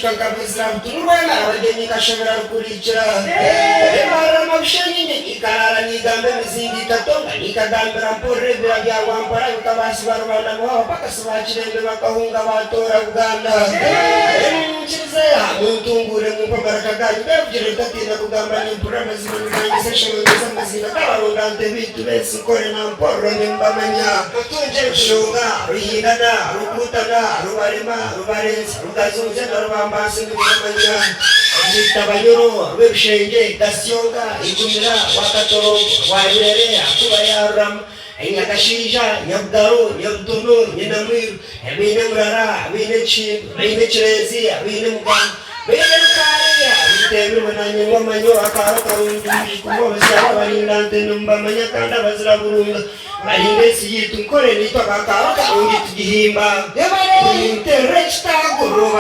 Shkan kabisram turwana wadeni kashavara kurichira Emara mavshani ni karara ni gambe mizingi tatonga ni kadambra mpore bila vya wampara ukabasi barwana mwa paka swachire bakahunga batora Uganda Chizea mutungure mupabaraka gani bevjire tatina kugamba ni mpura mazima ni session ni mazima kabaronga ntebitu besi kore na mporo ni mbamanya tunje shunga ruhindana rukutana rubarema rubarenzi rugazunze na rubambasi n'ibimanya Zitabanyoro webshenge dasyonga igumira wakatorongo wabirere akuba yaram Nyakashinja, Nyabdaro, Nyabdono, Nyenamir, Abine Murara, Abine Chim, Abine Chirezi, Abine Mugan, Abine Karia, Abine Manyo, Akara, Kumo, Sava, Nilante, Numba, Manyakanda, Bazraburunga, Marine, see to Kore, Nitaka, Ungit Himba, Interresta, Guru,